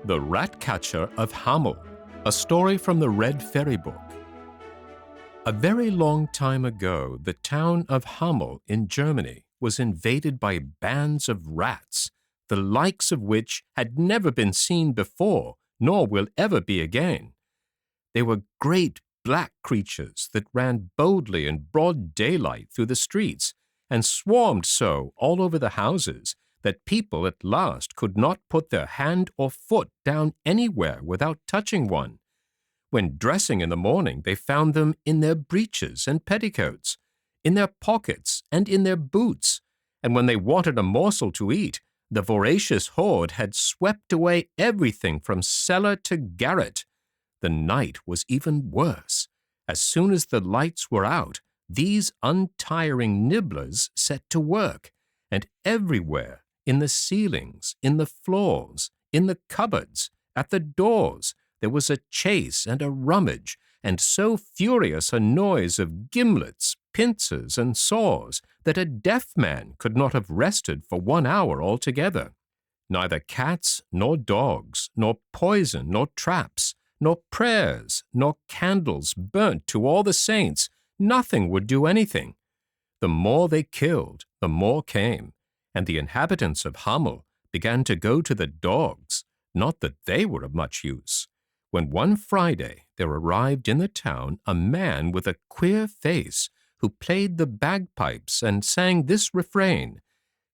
The Rat-Catcher of Hamelin, a story from the Red Fairy Book. A very long time ago, the town of Hamelin in Germany was invaded by bands of rats, the likes of which had never been seen before, nor will ever be again. They were great black creatures that ran boldly in broad daylight through the streets, and swarmed so all over the houses that people at last could not put their hand or foot down anywhere without touching one. When dressing in the morning, they found them in their breeches and petticoats, in their pockets and in their boots, and when they wanted a morsel to eat, the voracious horde had swept away everything from cellar to garret. The night was even worse. As soon as the lights were out, these untiring nibblers set to work, and everywhere, in the ceilings, in the floors, in the cupboards, at the doors, there was a chase and a rummage, and so furious a noise of gimlets, pincers, and saws that a deaf man could not have rested for 1 hour altogether. Neither cats, nor dogs, nor poison, nor traps, nor prayers, nor candles burnt to all the saints, nothing would do anything. The more they killed, the more came, and the inhabitants of Hamelin began to go to the dogs, not that they were of much use. When one Friday there arrived in the town a man with a queer face, who played the bagpipes and sang this refrain: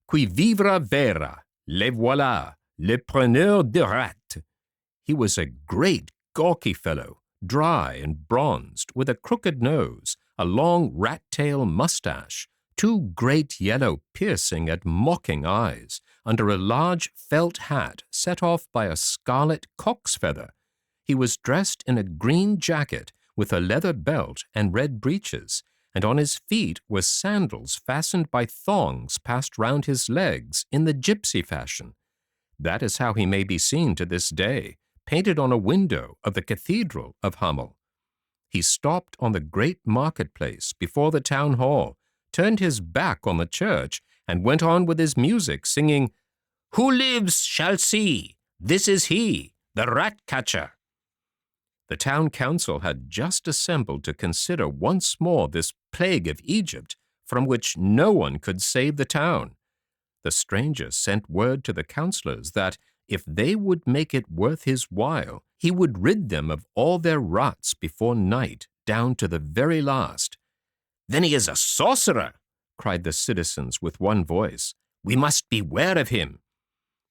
Qui vivra verra, le voilà, le preneur de rat. He was a great gawky fellow, dry and bronzed, with a crooked nose, a long rat-tail mustache, 2 great yellow piercing and mocking eyes, under a large felt hat set off by a scarlet cock's feather. He was dressed in a green jacket with a leather belt and red breeches, and on his feet were sandals fastened by thongs passed round his legs in the gypsy fashion. That is how he may be seen to this day, painted on a window of the cathedral of Hamelin. He stopped on the great marketplace before the town hall, turned his back on the church, and went on with his music, singing, Who lives shall see, this is he, the Ratcatcher. The town council had just assembled to consider once more this plague of Egypt, from which no one could save the town. The stranger sent word to the councillors that, if they would make it worth his while, he would rid them of all their rats before night, down to the very last. Then he is a sorcerer, cried the citizens with one voice. We must beware of him.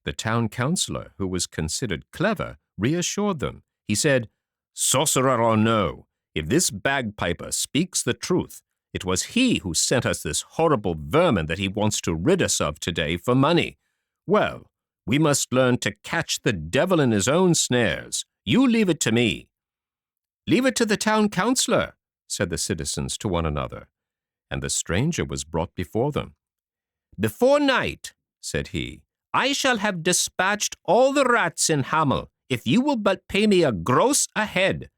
The town councillor, who was considered clever, reassured them. He said, Sorcerer or no, if this bagpiper speaks the truth, it was he who sent us this horrible vermin that he wants to rid us of today for money. Well, we must learn to catch the devil in his own snares. You leave it to me. Leave it to the town councillor, said the citizens to one another, and the stranger was brought before them. Before night, said he, I shall have dispatched all the rats in Hamelin, if you will but pay me a gross a head.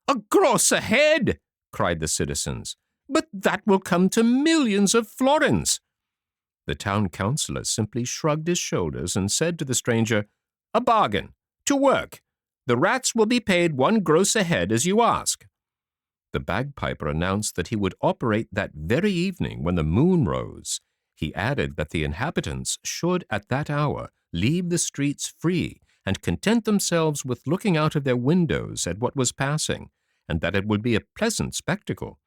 A gross a head, cried the citizens, but that will come to millions of florins. The town councillor simply shrugged his shoulders and said to the stranger, A bargain, to work. The rats will be paid 1 gross a head as you ask. The bagpiper announced that he would operate that very evening when the moon rose. He added that the inhabitants should at that hour leave the streets free and content themselves with looking out of their windows at what was passing, and that it would be a pleasant spectacle.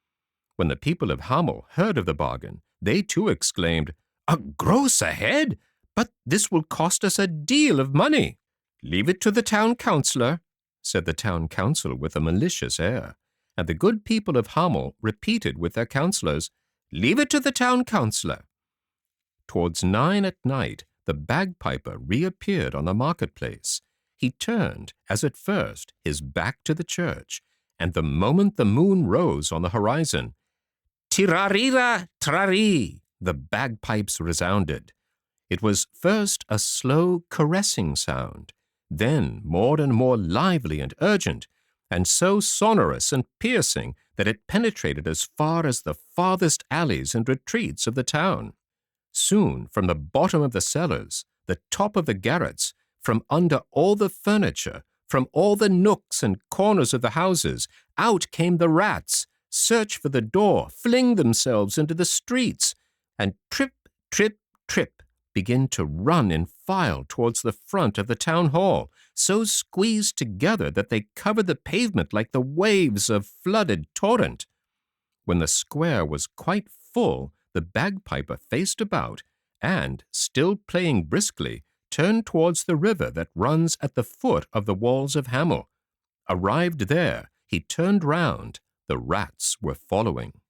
When the people of Hamelin heard of the bargain, they too exclaimed, A gross a head? But this will cost us a deal of money. Leave it to the town councillor, said the town council with a malicious air, and the good people of Hamelin repeated with their councillors, Leave it to the town councillor. Towards 9 at night, the bagpiper reappeared on the marketplace. He turned, as at first, his back to the church, and the moment the moon rose on the horizon, Tirarira trari, the bagpipes resounded. It was first a slow, caressing sound, then more and more lively and urgent, and so sonorous and piercing that it penetrated as far as the farthest alleys and retreats of the town. Soon, from the bottom of the cellars, the top of the garrets, from under all the furniture, from all the nooks and corners of the houses, out came the rats, search for the door, fling themselves into the streets, and trip, trip, trip, begin to run in file towards the front of the town hall, so squeezed together that they covered the pavement like the waves of flooded torrent. When the square was quite full, the bagpiper faced about, and, still playing briskly, turned towards the river that runs at the foot of the walls of Hamel. Arrived there, he turned round. The rats were following.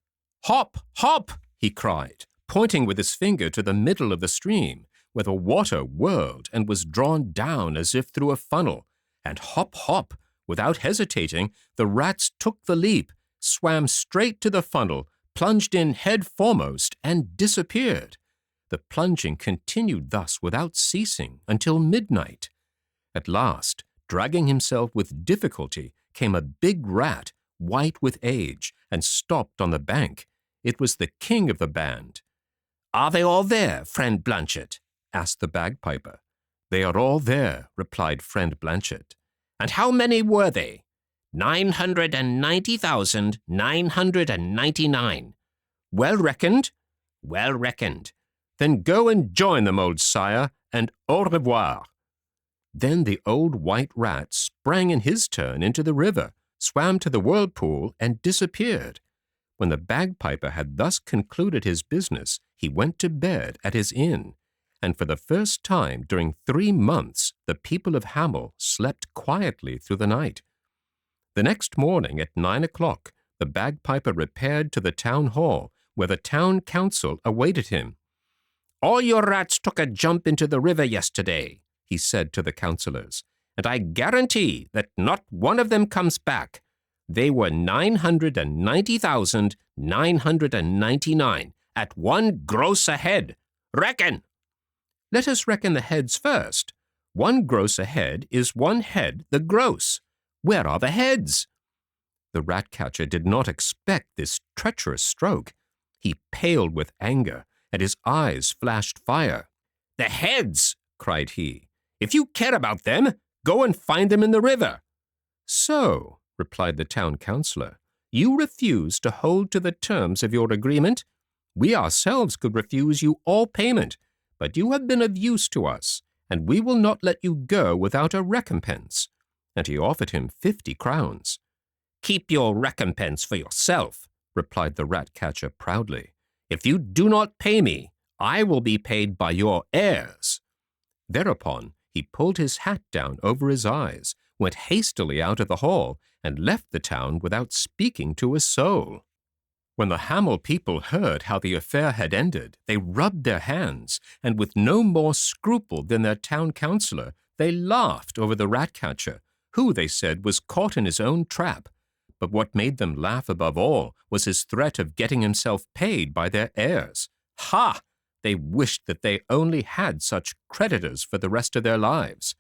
"Hop, hop!" he cried, pointing with his finger to the middle of the stream, where the water whirled and was drawn down as if through a funnel. And hop, hop! Without hesitating, the rats took the leap, swam straight to the funnel, plunged in head foremost, and disappeared. The plunging continued thus without ceasing until midnight. At last, dragging himself with difficulty, came a big rat, white with age, and stopped on the bank. It was the king of the band. "Are they all there, friend Blanchet?" asked the bagpiper. "They are all there," replied friend Blanchet. "And how many were they?" 990,999. "Well reckoned?" "Well reckoned." "Then go and join them, old sire, and au revoir." Then the old white rat sprang in his turn into the river, swam to the whirlpool, and disappeared. When the bagpiper had thus concluded his business, he went to bed at his inn, and for the first time during 3 months the people of Hamel slept quietly through the night. The next morning at 9 o'clock, the bagpiper repaired to the town hall, where the town council awaited him. "All your rats took a jump into the river yesterday," he said to the councillors, "and I guarantee that not one of them comes back. They were 990,999 at one gross a head. Reckon!" "Let us reckon the heads first. 1 gross a head is 1 head the gross. Where are the heads?" The rat-catcher did not expect this treacherous stroke. He paled with anger, and his eyes flashed fire. "The heads!" cried he. "If you care about them, go and find them in the river." "So," replied the town councillor, "you refuse to hold to the terms of your agreement? We ourselves could refuse you all payment, but you have been of use to us, and we will not let you go without a recompense." And he offered him 50 crowns. "Keep your recompense for yourself," replied the rat-catcher proudly. "If you do not pay me, I will be paid by your heirs." Thereupon he pulled his hat down over his eyes, went hastily out of the hall, and left the town without speaking to a soul. When the Hamel people heard how the affair had ended, they rubbed their hands, and with no more scruple than their town councillor, they laughed over the rat-catcher, who, they said, was caught in his own trap. But what made them laugh above all was his threat of getting himself paid by their heirs. Ha! They wished that they only had such creditors for the rest of their lives.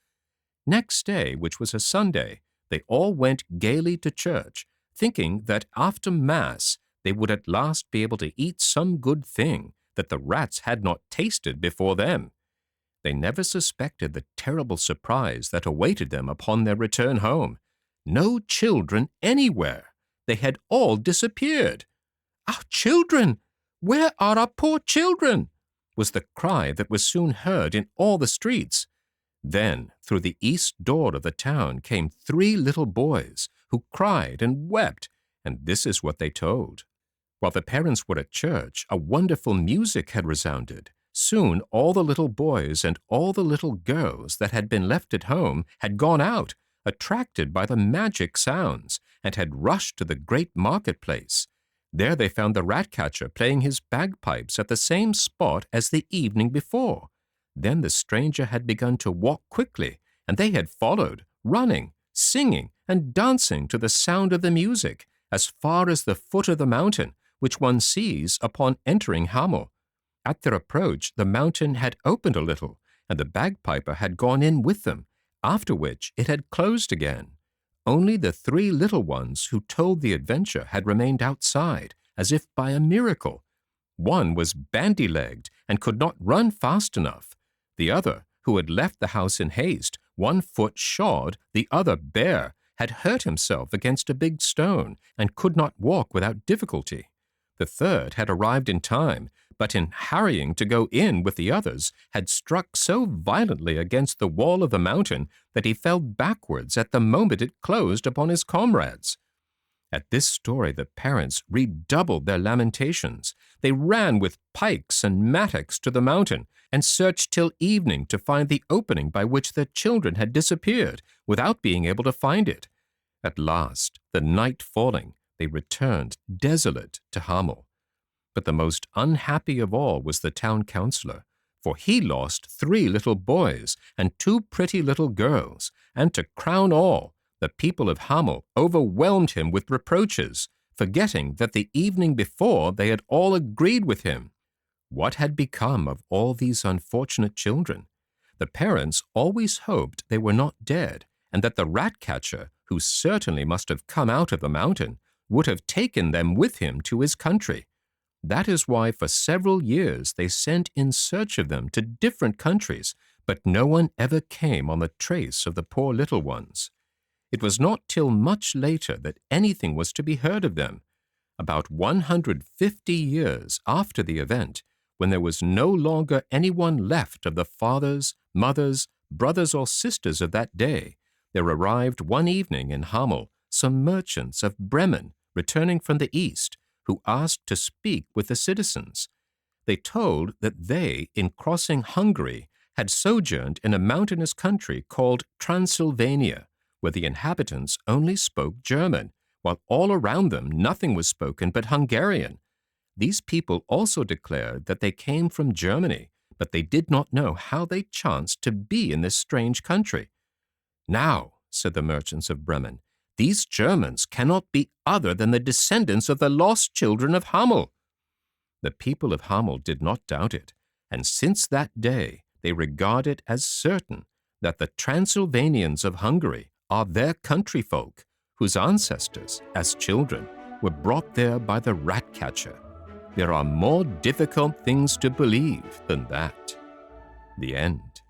Next day, which was a Sunday, they all went gaily to church, thinking that after Mass they would at last be able to eat some good thing that the rats had not tasted before them. They never suspected the terrible surprise that awaited them upon their return home. No children anywhere. They had all disappeared. "Our children! Where are our poor children?" was the cry that was soon heard in all the streets. Then, through the east door of the town came 3 little boys, who cried and wept, and this is what they told. While the parents were at church, a wonderful music had resounded. Soon all the little boys and all the little girls that had been left at home had gone out, attracted by the magic sounds, and had rushed to the great marketplace. There they found the rat-catcher playing his bagpipes at the same spot as the evening before. Then the stranger had begun to walk quickly, and they had followed, running, singing, and dancing to the sound of the music, as far as the foot of the mountain, which one sees upon entering Hamel. At their approach, the mountain had opened a little, and the bagpiper had gone in with them, after which it had closed again. Only the 3 little ones who told the adventure had remained outside, as if by a miracle. One was bandy-legged and could not run fast enough. The other, who had left the house in haste, one foot shod, the other bare, had hurt himself against a big stone and could not walk without difficulty. The third had arrived in time, but in hurrying to go in with the others, had struck so violently against the wall of the mountain that he fell backwards at the moment it closed upon his comrades. At this story the parents redoubled their lamentations. They ran with pikes and mattocks to the mountain, and searched till evening to find the opening by which their children had disappeared, without being able to find it. At last, the night falling, they returned desolate to Hamel. But the most unhappy of all was the town councillor, for he lost 3 little boys and 2 pretty little girls, and to crown all, the people of Hamel overwhelmed him with reproaches, forgetting that the evening before they had all agreed with him. What had become of all these unfortunate children? The parents always hoped they were not dead, and that the Ratcatcher, who certainly must have come out of the mountain, would have taken them with him to his country. That is why for several years they sent in search of them to different countries, but no one ever came on the trace of the poor little ones. It was not till much later that anything was to be heard of them. About 150 years after the event, when there was no longer anyone left of the fathers, mothers, brothers or sisters of that day, there arrived one evening in Hamel some merchants of Bremen returning from the east, who asked to speak with the citizens. They told that they, in crossing Hungary, had sojourned in a mountainous country called Transylvania, where the inhabitants only spoke German, while all around them nothing was spoken but Hungarian. These people also declared that they came from Germany, but they did not know how they chanced to be in this strange country. "Now," said the merchants of Bremen, "these Germans cannot be other than the descendants of the lost children of Hamel." The people of Hamel did not doubt it, and since that day they regard it as certain that the Transylvanians of Hungary are their country folk, whose ancestors, as children, were brought there by the Ratcatcher. There are more difficult things to believe than that. The end.